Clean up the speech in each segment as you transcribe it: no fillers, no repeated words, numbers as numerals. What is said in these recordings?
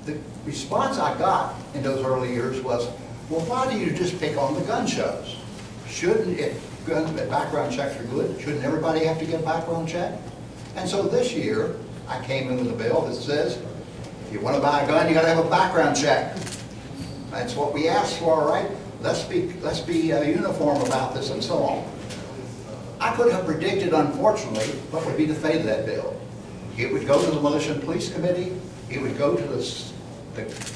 the response I got in those early years was, well, why do you just pick on the gun shows? Shouldn't, if background checks are good, shouldn't everybody have to get a background check? And so this year, I came in with a bill that says, if you want to buy a gun, you got to have a background check. That's what we asked for, right? Let's be uniform about this and so on. I could have predicted, unfortunately, what would be the fate of that bill. It would go to the Militia and Police Committee. It would go to the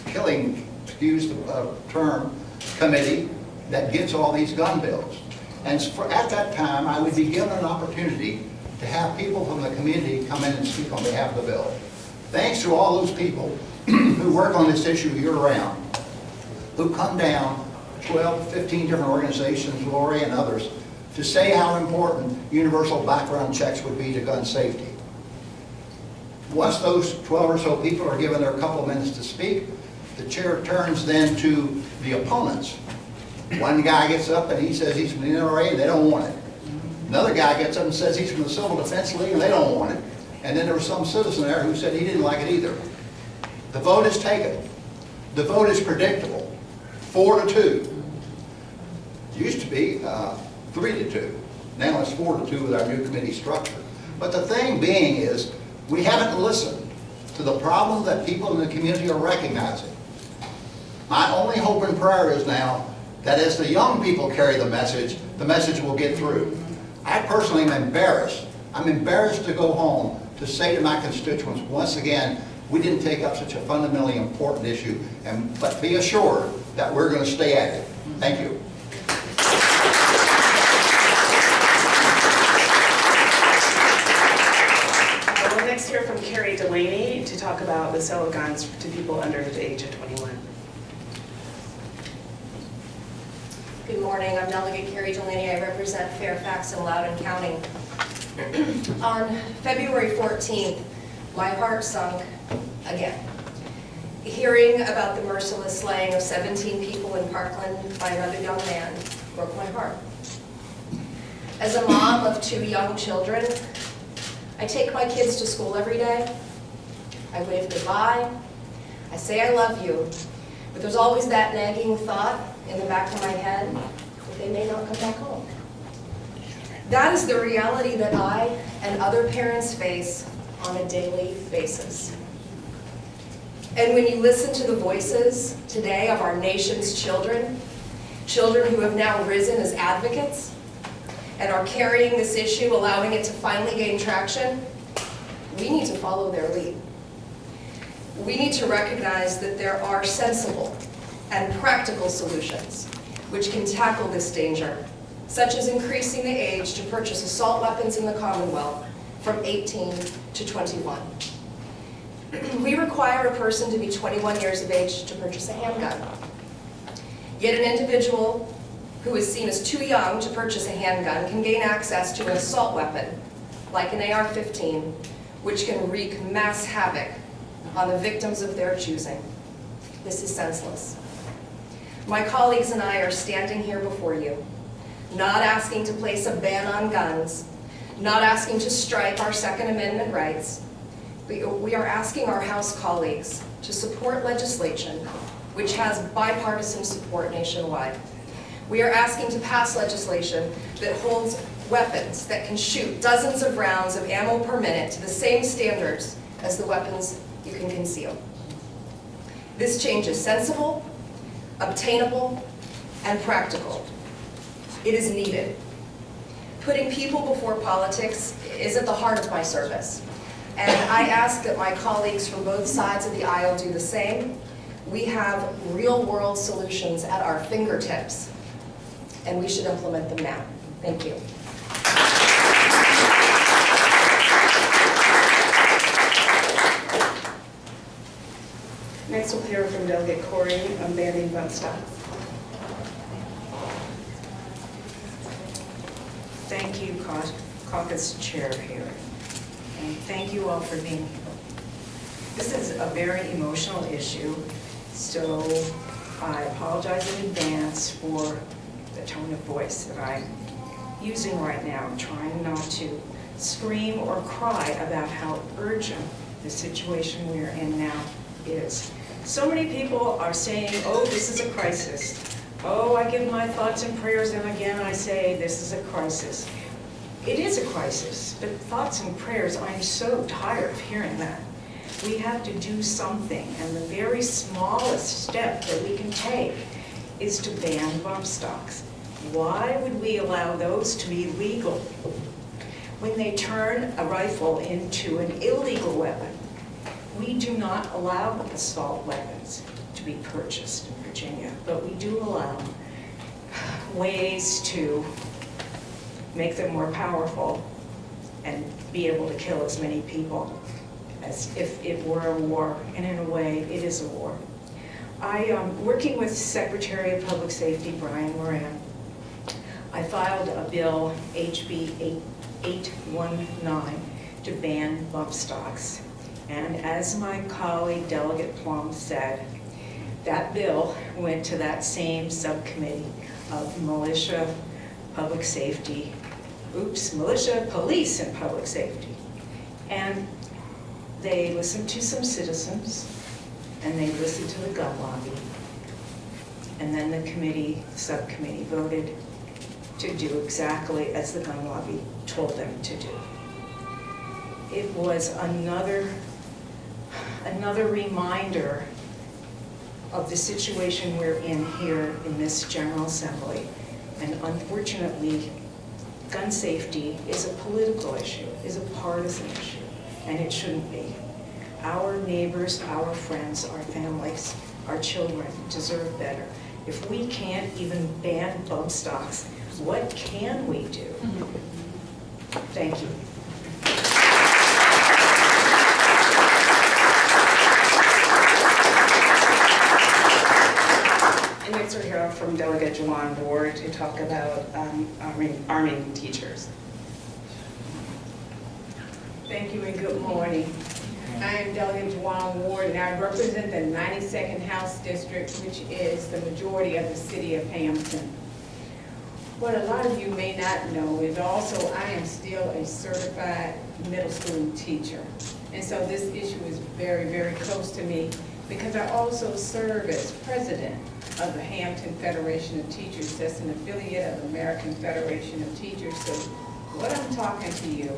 killing, excuse the term, committee that gets all these gun bills. And at that time, I would be given an opportunity to have people from the community come in and speak on behalf of the bill. Thanks to all those people who work on this issue year-round, who come down, 12, 15 different organizations, Lori and others, to say how important universal background checks would be to gun safety. Once those 12 or so people are given their couple of minutes to speak, the chair turns then to the opponents. One guy gets up and he says he's from the NRA and they don't want it. Another guy gets up and says he's from the Civil Defense League and they don't want it. And then there was some citizen there who said he didn't like it either. The vote is taken. The vote is predictable. 4-2. It used to be 3-2. Now it's 4-2 with our new committee structure. But the thing being is, we haven't listened to the problem that people in the community are recognizing. My only hope and prayer is now that as the young people carry the message will get through. I personally am embarrassed. I'm embarrassed to go home to say to my constituents, once again, we didn't take up such a fundamentally important issue, but be assured that we're going to stay at it. Thank you. We'll next hear from Carrie Delaney to talk about the sale of guns to people under the age of 21. Good morning, I'm Delegate Carrie Delaney. I represent Fairfax and Loudoun County. On February 14th, my heart sunk again. Hearing about the merciless slaying of 17 people in Parkland by another young man broke my heart. As a mom of 2 young children, I take my kids to school every day. I wave goodbye. I say I love you. But there's always that nagging thought in the back of my head that they may not come back home. That is the reality that I and other parents face on a daily basis. And when you listen to the voices today of our nation's children, children who have now risen as advocates and are carrying this issue, allowing it to finally gain traction, we need to follow their lead. We need to recognize that there are sensible and practical solutions which can tackle this danger, such as increasing the age to purchase assault weapons in the Commonwealth from 18 to 21. We require a person to be 21 years of age to purchase a handgun. Yet an individual who is seen as too young to purchase a handgun can gain access to an assault weapon, like an AR-15, which can wreak mass havoc on the victims of their choosing. This is senseless. My colleagues and I are standing here before you, not asking to place a ban on guns, not asking to strike our Second Amendment rights. We are asking our House colleagues to support legislation which has bipartisan support nationwide. We are asking to pass legislation that holds weapons that can shoot dozens of rounds of ammo per minute to the same standards as the weapons you can conceal. This change is sensible, obtainable, and practical. It is needed. Putting people before politics is at the heart of my service, and I ask that my colleagues from both sides of the aisle do the same. We have real-world solutions at our fingertips, and we should implement them now. Thank you. Next we'll hear from Delegate Corey on banning bump stocks. Thank you, Caucus Chair here, and thank you all for being here. This is a very emotional issue, so I apologize in advance for the tone of voice that I'm using right now. I'm trying not to scream or cry about how urgent the situation we're in now is. So many people are saying, oh, this is a crisis. Oh, I give my thoughts and prayers, and again I say, this is a crisis. It is a crisis, but thoughts and prayers, I'm so tired of hearing that. We have to do something, and the very smallest step that we can take is to ban bump stocks. Why would we allow those to be legal when they turn a rifle into an illegal weapon? We do not allow assault weapons to be purchased in Virginia, but we do allow ways to make them more powerful and be able to kill as many people as if it were a war, and in a way, it is a war. I am working with Secretary of Public Safety, Brian Moran. I filed a bill, HB 819, to ban bump stocks. And as my colleague Delegate Plum said, that bill went to that same subcommittee of militia, public safety, militia, police, and public safety. And they listened to some citizens, and they listened to the gun lobby. And then the subcommittee voted to do exactly as the gun lobby told them to do. It was another reminder of the situation we're in here in this General Assembly. And unfortunately, gun safety is a political issue, is a partisan issue, and it shouldn't be. Our neighbors, our friends, our families, our children deserve better. If we can't even ban bump stocks, what can we do? Thank you. And next we'll hear from Delegate Juwan Ward to talk about arming teachers. Thank you and good morning. I am Delegate Juwan Ward, and I represent the 92nd House District, which is the majority of the city of Hampton. What a lot of you may not know is also I am still a certified middle school teacher. And so this issue is very, very close to me because I also serve as president of the Hampton Federation of Teachers. That's an affiliate of the American Federation of Teachers. So what I'm talking to you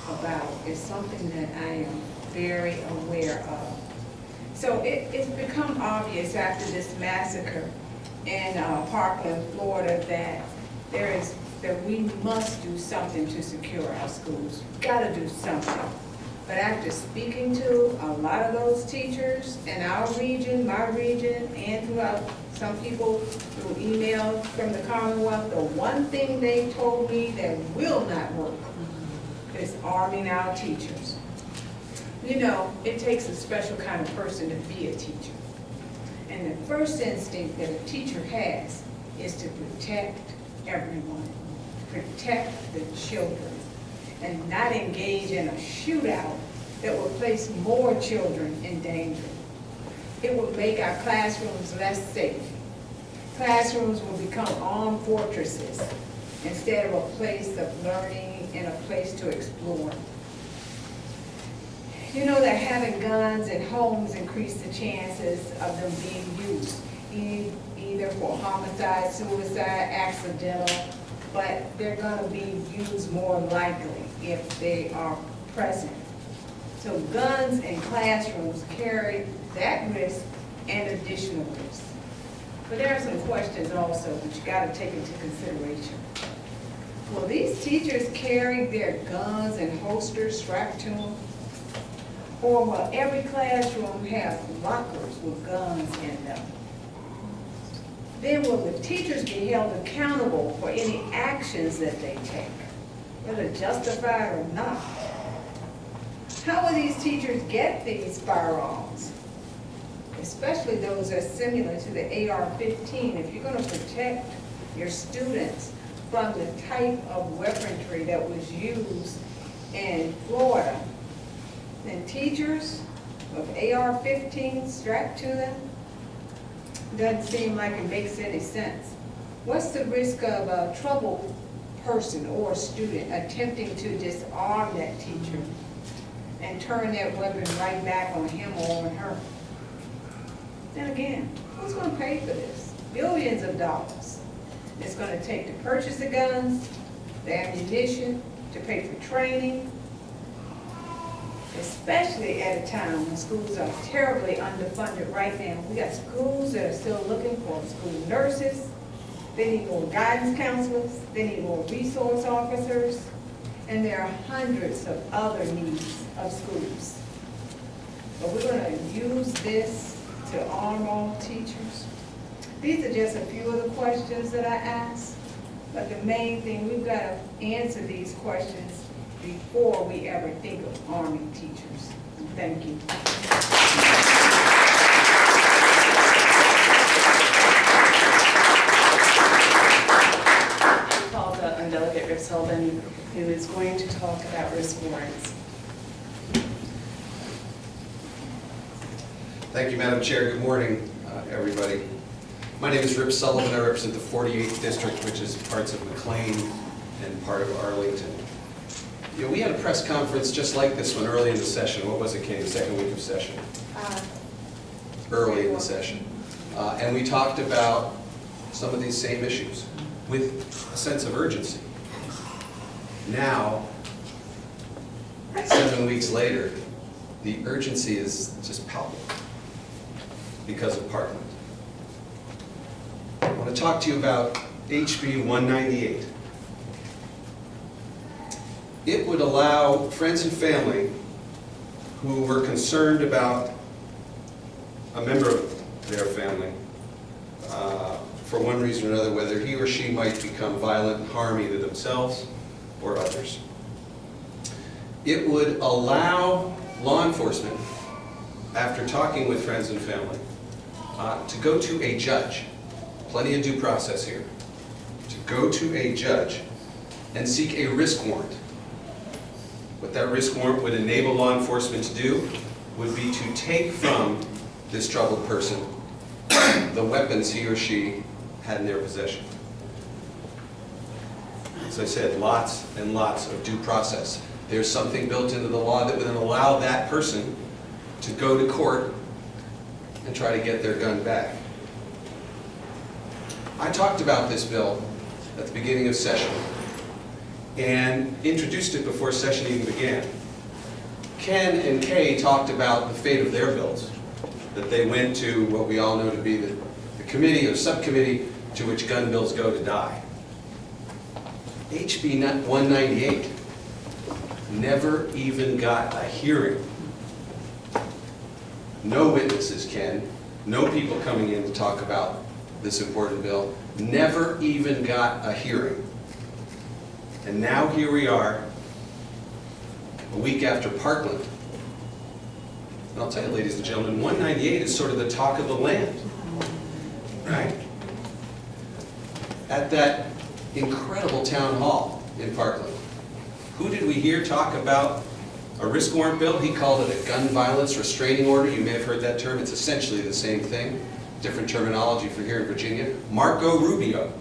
about is something that I am very aware of. So it's become obvious after this massacre in Parkland, Florida, that we must do something to secure our schools. We've got to do something. But after speaking to a lot of those teachers in our region, my region, and throughout some people through emails from the Commonwealth, the one thing they told me that will not work is arming our teachers. You know, it takes a special kind of person to be a teacher. And the first instinct that a teacher has is to protect everyone, protect the children, and not engage in a shootout that will place more children in danger. It will make our classrooms less safe. Classrooms will become armed fortresses instead of a place of learning and a place to explore. You know that having guns in homes increase the chances of them being used, either for homicide, suicide, accidental, but they're going to be used more likely if they are present. So guns in classrooms carry that risk and additional risk. But there are some questions also that you got to take into consideration. Will these teachers carry their guns and holsters strapped to them? Or will every classroom have lockers with guns in them? Then will the teachers be held accountable for any actions that they take, whether justified or not? How will these teachers get these firearms? Especially those that are similar to the AR-15. If you're going to protect your students from the type of weaponry that was used in Florida, then teachers with AR-15 strapped to them, doesn't seem like it makes any sense. What's the risk of a troubled person or student attempting to disarm that teacher? and turn that weapon right back on him or on her. then again, who's gonna pay for this? Billions of dollars. It's gonna take to purchase the guns, the ammunition, to pay for training, especially at a time when schools are terribly underfunded right now. We got schools that are still looking for school nurses, they need more guidance counselors, they need more resource officers, and there are hundreds of other needs of schools. But we're gonna use this to arm all teachers. These are just a few of the questions that I asked, but the main thing, we've got to answer these questions before we ever think of arming teachers. Thank you. I call on Delegate Rip Sullivan, who is going to talk about risk warrants. Thank you, Madam Chair. Good morning, everybody. My name is Rip Sullivan. I represent the 48th District, which is parts of McLean and part of Arlington. You know, we had a press conference just like this one early in the session. What was it, Kay? The second week of session? Early in the session. And we talked about some of these same issues with a sense of urgency. Now, 7 weeks later, the urgency is just palpable because of Parkland. I want to talk to you about HB 198. It would allow friends and family who were concerned about a member of their family, for one reason or another, whether he or she might become violent and harm either themselves or others. It would allow law enforcement, after talking with friends and family, to go to a judge, plenty of due process here, to go to a judge and seek a risk warrant. What that risk warrant would enable law enforcement to do would be to take from this troubled person the weapons he or she had in their possession. As I said, lots and lots of due process. There's something built into the law that would then allow that person to go to court and try to get their gun back. I talked about this bill at the beginning of session and introduced it before session even began. Ken and Kay talked about the fate of their bills, that they went to what we all know to be the committee or subcommittee to which gun bills go to die. HB 198 never even got a hearing. No witnesses, Ken, no people coming in to talk about this important bill, never even got a hearing. And now here we are, a week after Parkland. And I'll tell you, ladies and gentlemen, 198 is sort of the talk of the land, right? At that incredible town hall in Parkland, who did we hear talk about a risk warrant bill? He called it a gun violence restraining order. You may have heard that term. It's essentially the same thing, different terminology for here in Virginia. Marco Rubio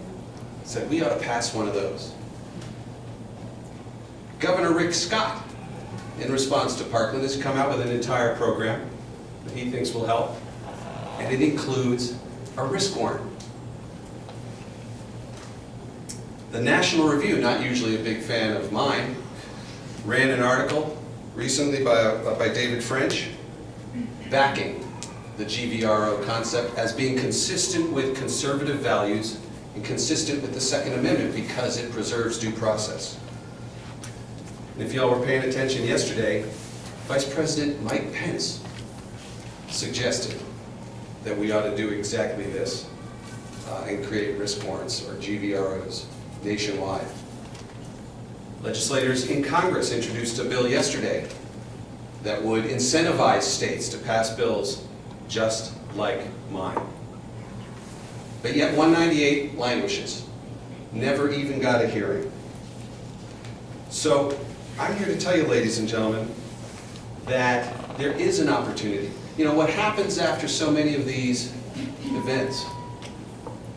said we ought to pass one of those. Governor Rick Scott, in response to Parkland, has come out with an entire program that he thinks will help, and it includes a risk warrant. The National Review, not usually a big fan of mine, ran an article recently by David French backing the GVRO concept as being consistent with conservative values and consistent with the Second Amendment because it preserves due process. And if y'all were paying attention yesterday, Vice President Mike Pence suggested that we ought to do exactly this and create risk warrants or GVROs nationwide. Legislators in Congress introduced a bill yesterday that would incentivize states to pass bills just like mine. But yet 198 languishes, never even got a hearing. So I'm here to tell you, ladies and gentlemen, that there is an opportunity. You know, what happens after so many of these events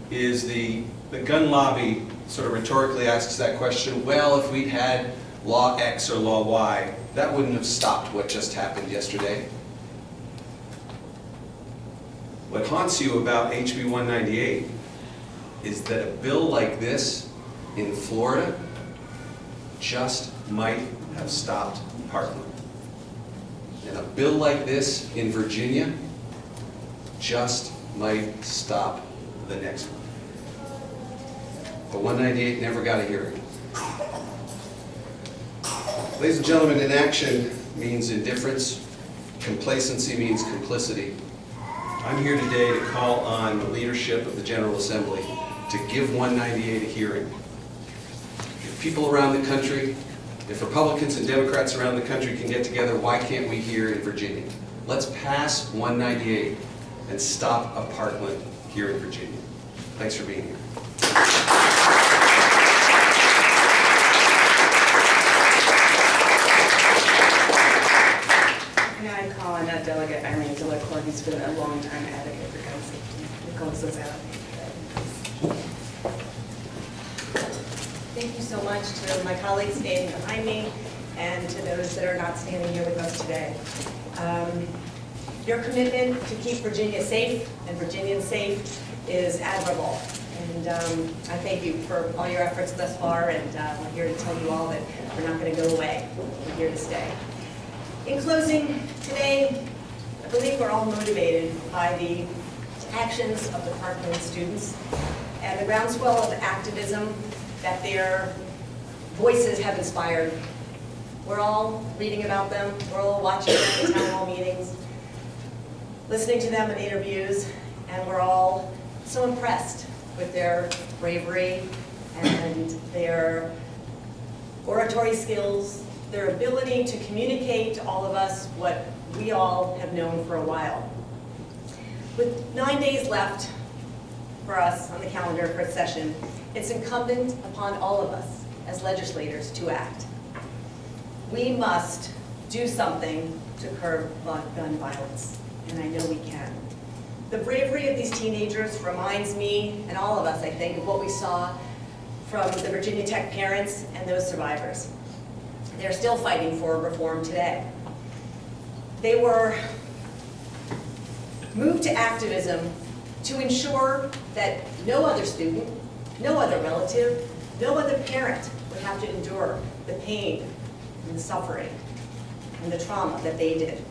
is the gun lobby sort of rhetorically asks that question, well, if we'd had law X or law Y, that wouldn't have stopped what just happened yesterday. What haunts you about HB 198 is that a bill like this in Florida just might have stopped Parkland. And a bill like this in Virginia just might stop the next one. But 198 never got a hearing. Ladies and gentlemen, inaction means indifference. Complacency means complicity. I'm here today to call on the leadership of the General Assembly to give 198 a hearing. If people around the country, if Republicans and Democrats around the country can get together, why can't we here in Virginia? Let's pass 198 and stop a Parkland here in Virginia. Thanks for being here. Now I call on Delegate Eileen Delacour, who's been a long-time advocate for gun safety. To close this out. Thank you so much to my colleagues standing behind me and to those that are not standing here with us today. Your commitment to keep Virginia safe and Virginians safe is admirable. And I thank you for all your efforts thus far, and we're here to tell you all that we're not going to go away. We're here to stay. In closing, today, I believe we're all motivated by the actions of the Parkland students and the groundswell of activism that their voices have inspired. We're all reading about them, we're all watching them in town hall meetings, listening to them in interviews, and we're all so impressed with their bravery and their oratory skills, their ability to communicate to all of us what we all have known for a while. With 9 days left for us on the calendar for a session, it's incumbent upon all of us as legislators to act. We must do something to curb gun violence, and I know we can. The bravery of these teenagers reminds me, and all of us, I think, of what we saw from the Virginia Tech parents and those survivors. They're still fighting for reform today. They were moved to activism to ensure that no other student, no other relative, no other parent would have to endure the pain and the suffering and the trauma that they did.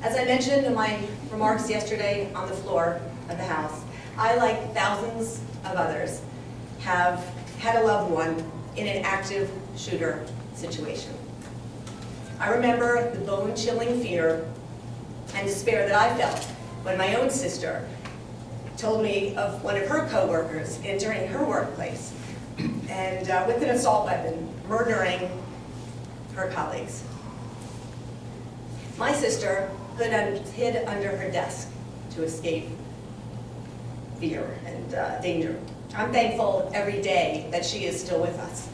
As I mentioned in my remarks yesterday on the floor of the House, I, like thousands of others, have had a loved one in an active shooter situation. I remember the bone-chilling fear and despair that I felt when my own sister told me of one of her coworkers entering her workplace and with an assault weapon, murdering her colleagues. My sister hid under her desk to escape fear and danger. I'm thankful every day that she is still with us.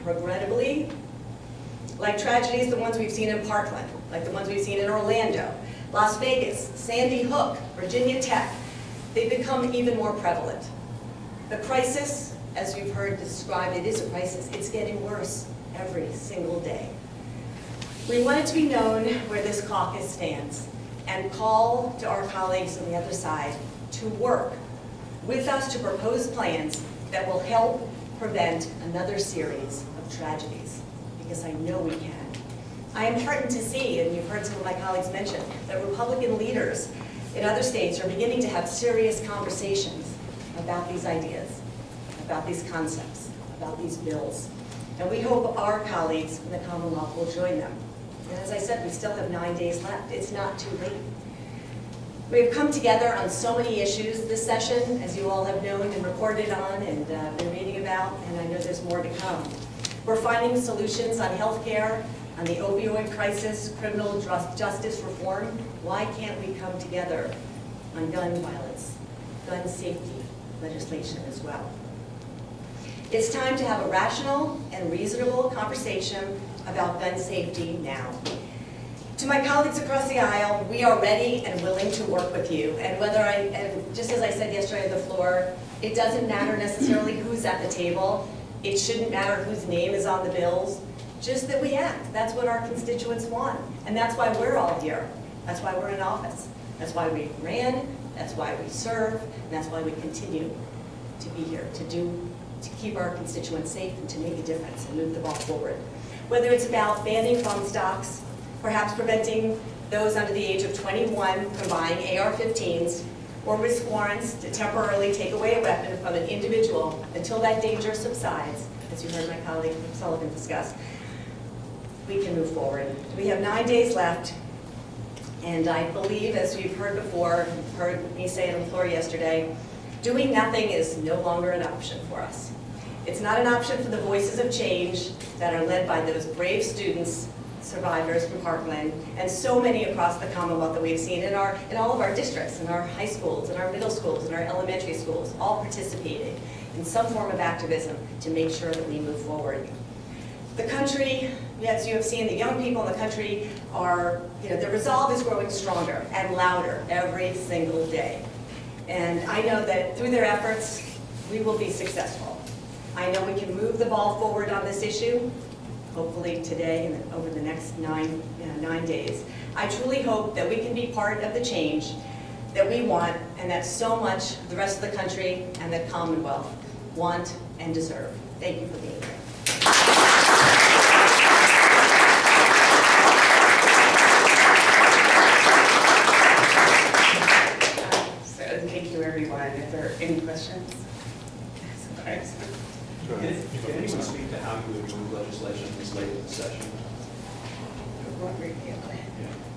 Regrettably, like tragedies, the ones we've seen in Parkland, like the ones we've seen in Orlando, Las Vegas, Sandy Hook, Virginia Tech, they've become even more prevalent. The crisis, as you've heard described, it is a crisis. It's getting worse every single day. We want it to be known where this caucus stands and call to our colleagues on the other side to work with us to propose plans that will help prevent another series of tragedies, because I know we can. I am heartened to see, and you've heard some of my colleagues mention, that Republican leaders in other states are beginning to have serious conversations about these ideas, about these concepts, about these bills. And we hope our colleagues in the Commonwealth will join them. And as I said, we still have 9 days left. It's not too late. We've come together on so many issues this session, as you all have known and reported on and been reading about, and I know there's more to come. We're finding solutions on health care, on the opioid crisis, criminal justice reform. Why can't we come together on gun violence, gun safety legislation as well? It's time to have a rational and reasonable conversation about gun safety now. To my colleagues across the aisle, we are ready and willing to work with you. And just as I said yesterday on the floor, it doesn't matter necessarily who's at the table. It shouldn't matter whose name is on the bills, just that we act. That's what our constituents want. And that's why we're all here. That's why we're in office. That's why we ran, that's why we serve, and that's why we continue to be here, to keep our constituents safe and to make a difference and move the ball forward. Whether it's about banning bump stocks, perhaps preventing those under the age of 21 from buying AR-15s, or risk warrants to temporarily take away a weapon from an individual until that danger subsides, as you heard my colleague Sullivan discuss, we can move forward. We have 9 days left, and I believe, as you've heard before, you've heard me say it on the floor yesterday, doing nothing is no longer an option for us. It's not an option for the voices of change that are led by those brave students, survivors from Parkland, and so many across the Commonwealth that we've seen in all of our districts, in our high schools, in our middle schools, in our elementary schools, all participating in some form of activism to make sure that we move forward. The country, as you have seen, the young people in the country are, the resolve is growing stronger and louder every single day. And I know that through their efforts, we will be successful. I know we can move the ball forward on this issue, hopefully today and over the next 9 days. I truly hope that we can be part of the change that we want and that so much the rest of the country and the Commonwealth want and deserve. Thank you for being here. Thank you, everyone. If there are any questions? Sorry. Can anyone speak to how you would move legislation this late in the session?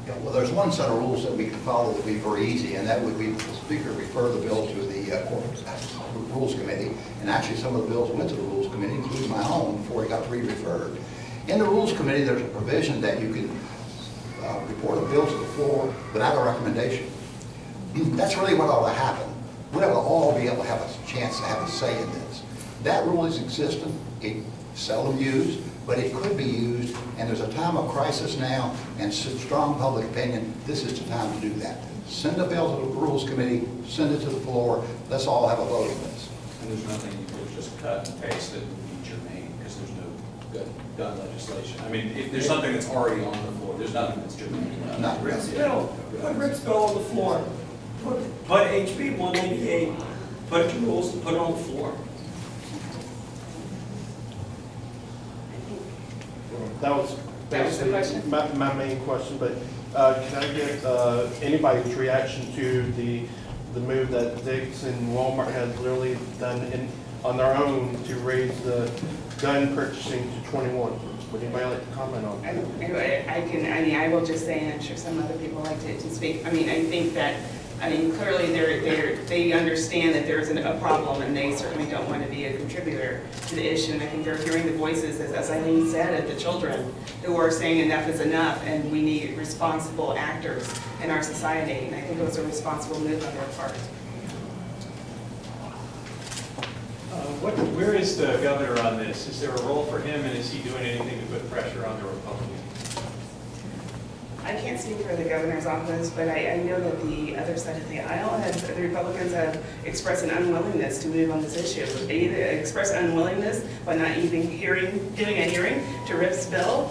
Yeah, well, there's one set of rules that we can follow that would be very easy, and that would be the Speaker refer the bill to the Rules Committee, and actually some of the bills went to the Rules Committee, including my own, before it got re-referred. In the Rules Committee, there's a provision that you can report a bill to the floor without a recommendation. That's really what ought to happen. We ought to all be able to have a chance to have a say in this. That rule is existent, it's seldom used, but it could be used, and there's a time of crisis now and strong public opinion. This is the time to do that. Send a bill to the Rules Committee, send it to the floor, let's all have a vote on this. And there's nothing you could just cut and paste that would be germane, because there's no gun legislation. I mean, if there's something that's already on the floor, there's nothing that's germane. Not really. Rick's bill, put Rick's bill on the floor. Put HB 188, put the rules and put it on the floor. That was the question? my main question, but can I get anybody's reaction to the move that Dick's and Walmart has literally done on their own to raise the gun purchasing to 21? Would anybody like to comment on that? I will just say, and I'm sure some other people like to speak. I think that, clearly they understand that there's a problem, and they certainly don't want to be a contributor to the issue. And I think they're hearing the voices, as Eileen said, of the children who are saying enough is enough, and we need responsible actors in our society. And I think it was a responsible move on their part. Where is the governor on this? Is there a role for him, and is he doing anything to put pressure on the Republicans? I can't speak for the governor's office, but I know that the other side of the aisle, the Republicans have expressed an unwillingness to move on this issue. They either express unwillingness by not even doing a hearing to Rip's bill,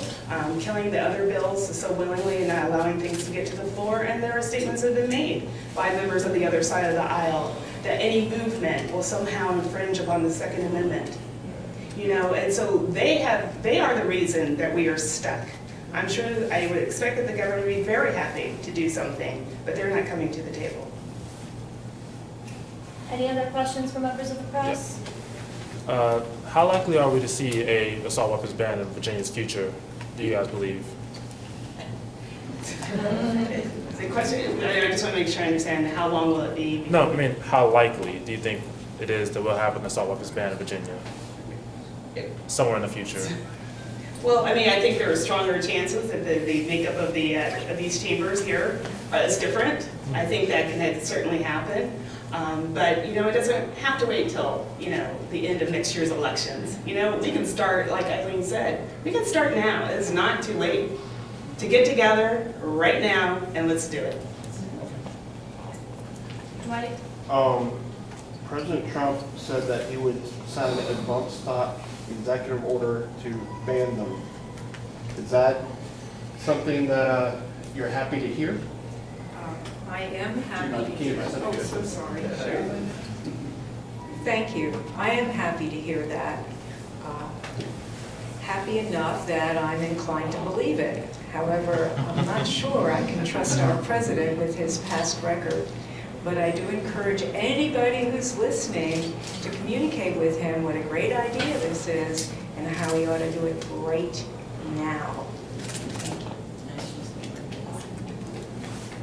killing the other bills so willingly and not allowing things to get to the floor, and there are statements that have been made by members of the other side of the aisle that any movement will somehow infringe upon the Second Amendment. And so they are the reason that we are stuck. I'm sure I would expect that the governor would be very happy to do something, but they're not coming to the table. Any other questions from members of the press? How likely are we to see a assault weapons ban in Virginia's future, do you guys believe? The question, I just want to make sure I understand, how long will it be? No, how likely do you think it is that we'll have an assault weapons ban in Virginia? Somewhere in the future. Well, I think there are stronger chances that the makeup of these chambers here is different. I think that can certainly happen. But, it doesn't have to wait till, the end of next year's elections. We can start, like Eileen said, we can start now. It's not too late to get together right now and let's do it. Dwight? President Trump said that he would sign a bump stock executive order to ban them. Is that something that you're happy to hear? I am happy to Keep hear. it. Oh, so sorry. Thank you. I am happy to hear that. Happy enough that I'm inclined to believe it. However, I'm not sure I can trust our president with his past record. But I do encourage anybody who's listening to communicate with him what a great idea this is and how he ought to do it right now.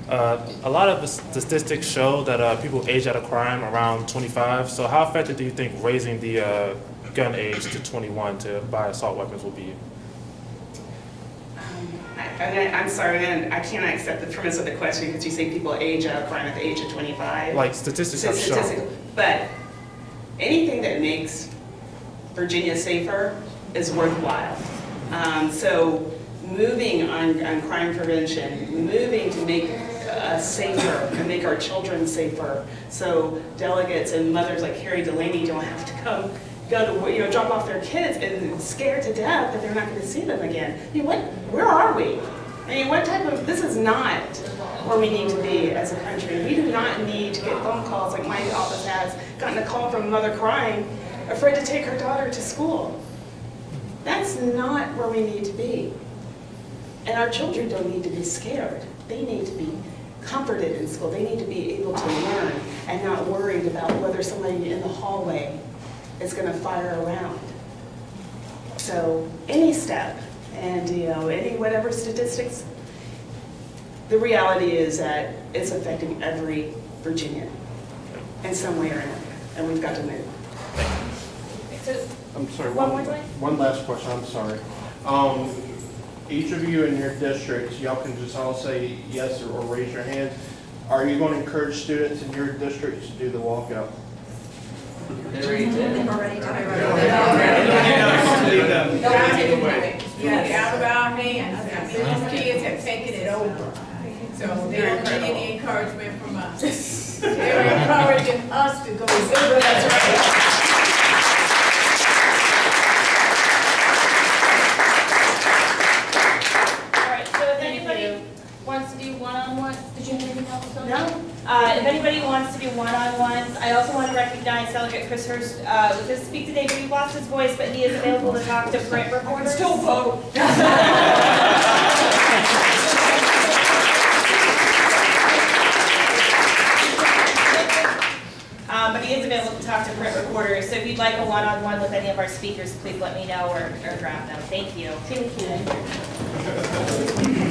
A lot of the statistics show that people age out of crime around 25. So how effective do you think raising the gun age to 21 to buy assault weapons will be? I'm sorry, I cannot accept the premise of the question because you say people age out of crime at the age of 25. Like statistics have shown. But anything that makes Virginia safer is worthwhile. So moving on crime prevention, moving to make us safer and make our children safer. So delegates and mothers like Carrie Delaney don't have to go to drop off their kids and scared to death that they're not going to see them again. I mean, where are we? I mean, this is not where we need to be as a country. We do not need to get phone calls like my office has gotten a call from a mother crying, afraid to take her daughter to school. That's not where we need to be. And our children don't need to be scared. They need to be comforted in school. They need to be able to learn and not worried about whether somebody in the hallway is going to fire around. So any step, and any whatever statistics, the reality is that it's affecting every Virginian in some way or another, and we've got to move. I'm sorry, One more time? one last question, I'm sorry. Each of you in your districts, y'all can just all say yes or raise your hands. Are you going to encourage students in your districts to do the walkout? They've already done it. Get out of our hands. These kids have taken it over. So they don't need any encouragement from us. They're encouraging us to go. That's right. All right, so if anybody wants to do one-on-ones, did you have anything else? No? If anybody wants to do one-on-ones, I also want to recognize Delegate Chris Hurst, was going to speak today, but he lost his voice, but he is available to talk to print reporters. Still vote. But he is available to talk to print reporters, so if you'd like a one-on-one with any of our speakers, please let me know or grab them. Thank you. Thank you.